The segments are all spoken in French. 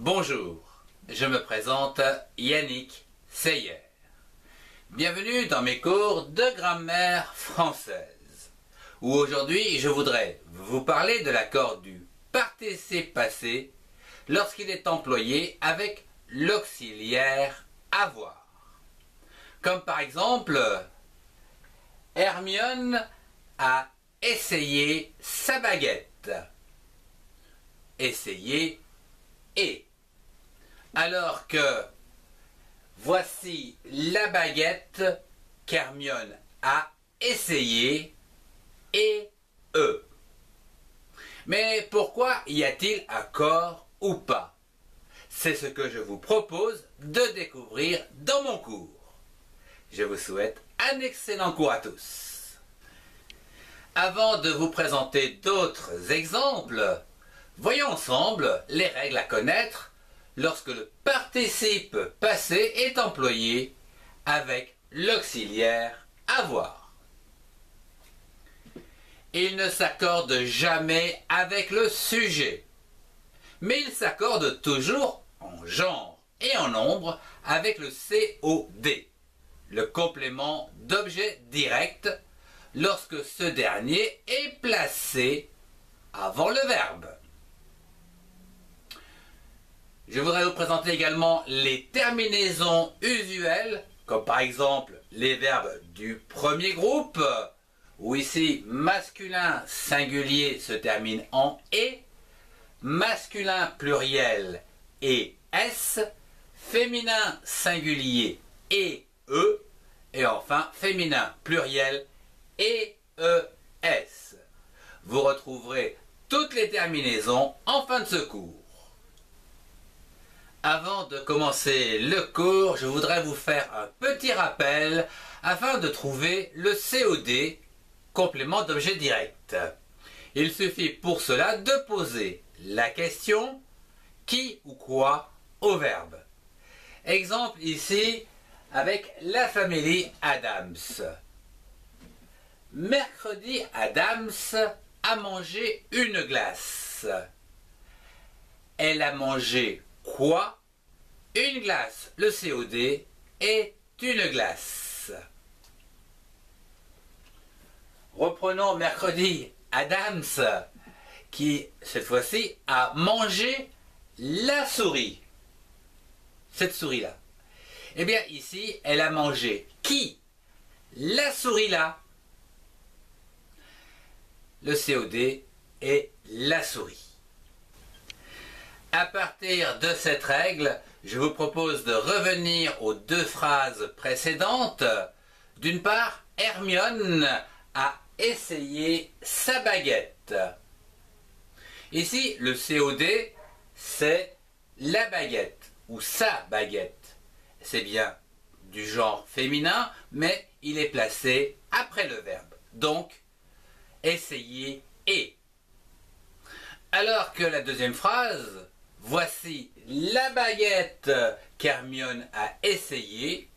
Bonjour, je me présente Yannick Seyer. Bienvenue dans mes cours de grammaire française, où aujourd'hui je voudrais vous parler de l'accord du participe passé lorsqu'il est employé avec l'auxiliaire avoir. Comme par exemple, Hermione a essayé sa baguette. Essayer et. Alors que voici la baguette qu'Hermione a essayé et eux. Mais pourquoi y a-t-il accord ou pas? C'est ce que je vous propose de découvrir dans mon cours. Je vous souhaite un excellent cours à tous. Avant de vous présenter d'autres exemples, voyons ensemble les règles à connaître lorsque le participe passé est employé avec l'auxiliaire avoir. Il ne s'accorde jamais avec le sujet, mais il s'accorde toujours en genre et en nombre avec le COD, le complément d'objet direct, lorsque ce dernier est placé avant le verbe. Je voudrais vous présenter également les terminaisons usuelles, comme par exemple les verbes du premier groupe, où ici masculin singulier se termine en et, masculin pluriel et s, féminin singulier et e, et enfin féminin pluriel et es. Vous retrouverez toutes les terminaisons en fin de ce cours. Avant de commencer le cours, je voudrais vous faire un petit rappel afin de trouver le COD, complément d'objet direct. Il suffit pour cela de poser la question qui ou quoi au verbe. Exemple ici avec la famille Adams. Mercredi, Adams a mangé une glace. Elle a mangé quoi? Une glace. Le COD est une glace. Reprenons mercredi. Adams, qui cette fois-ci a mangé la souris. Cette souris-là. Eh bien ici, elle a mangé qui? La souris-là. Le COD est la souris. À partir de cette règle, je vous propose de revenir aux deux phrases précédentes. D'une part, Hermione a essayé sa baguette. Ici, le COD, c'est la baguette ou sa baguette. C'est bien du genre féminin, mais il est placé après le verbe. Donc, essayer et. Alors que la deuxième phrase, voici la baguette qu'Hermione a essayée.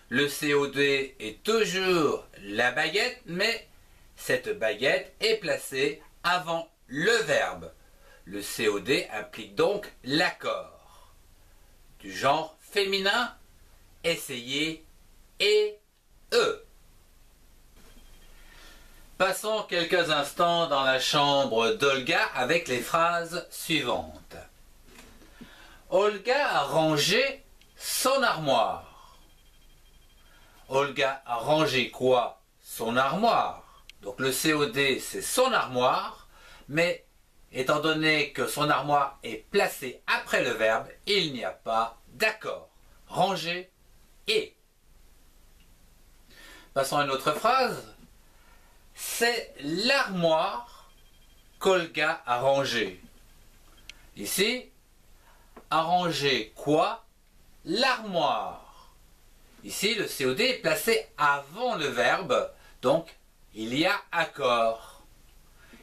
Le COD est toujours la baguette, mais cette baguette est placée avant le verbe. Le COD implique donc l'accord. Du genre féminin, essayer et eux. Passons quelques instants dans la chambre d'Olga avec les phrases suivantes. Olga a rangé son armoire. Olga a rangé quoi? Son armoire. Donc le COD c'est son armoire, mais étant donné que son armoire est placée après le verbe, il n'y a pas d'accord. Ranger et. Passons à une autre phrase. C'est l'armoire qu'Olga a rangée. Ici, a rangé quoi? L'armoire. Ici, le COD est placé avant le verbe, donc il y a accord.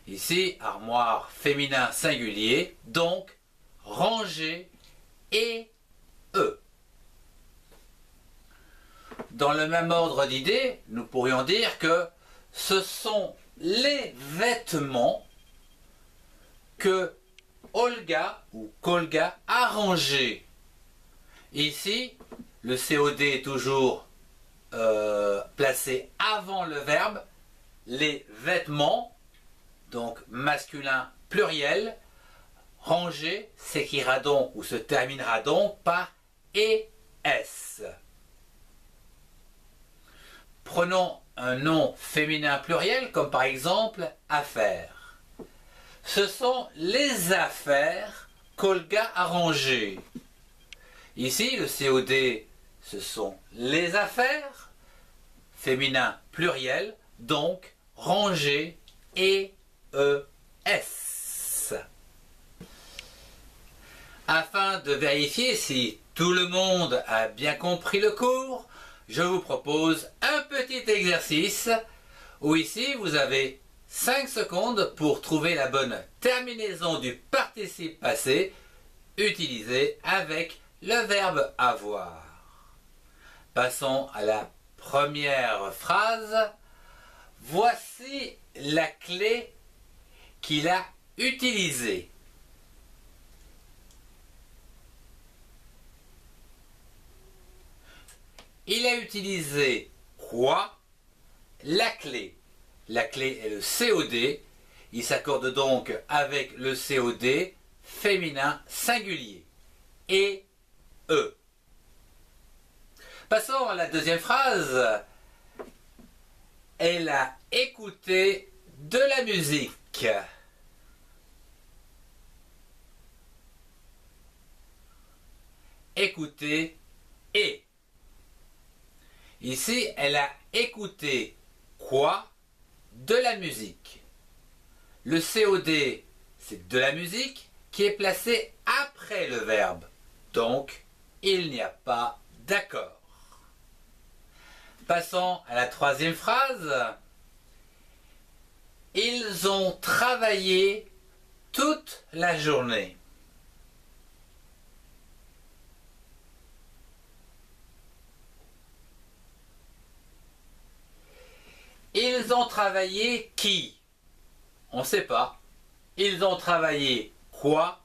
Ici, armoire féminin singulier, donc ranger et eux. Dans le même ordre d'idées, nous pourrions dire que ce sont les vêtements que Olga ou Kolga a rangé. Ici, le COD est toujours placé avant le verbe. Les vêtements, donc masculin pluriel, rangé s'écrira donc ou se terminera donc par ES. Prenons un nom féminin pluriel comme par exemple affaires. Ce sont les affaires qu'Olga a rangées. Ici, le COD, ce sont les affaires, féminin pluriel, donc rangé ES. Afin de vérifier si tout le monde a bien compris le cours, je vous propose un petit exercice où ici vous avez 5 secondes pour trouver la bonne terminaison du participe passé utilisé avec le verbe avoir. Passons à la première phrase. Voici la clé qu'il a utilisée. Il a utilisé quoi? La clé. La clé est le COD. Il s'accorde donc avec le COD féminin singulier. Et E. Passons à la deuxième phrase. Elle a écouté de la musique. Écouter et. Ici, elle a écouté quoi? De la musique. Le COD, c'est de la musique qui est placé après le verbe. Donc, il n'y a pas d'accord. Passons à la troisième phrase. Ils ont travaillé toute la journée. Ils ont travaillé qui? On ne sait pas. Ils ont travaillé quoi?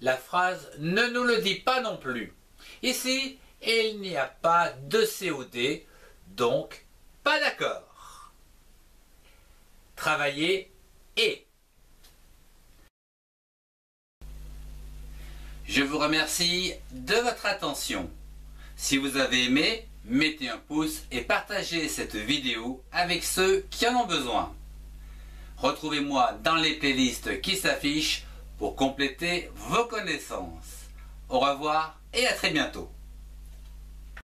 La phrase ne nous le dit pas non plus. Ici, il n'y a pas de COD, donc pas d'accord. Travailler et. Je vous remercie de votre attention. Si vous avez aimé, mettez un pouce et partagez cette vidéo avec ceux qui en ont besoin. Retrouvez-moi dans les playlists qui s'affichent pour compléter vos connaissances. Au revoir et à très bientôt.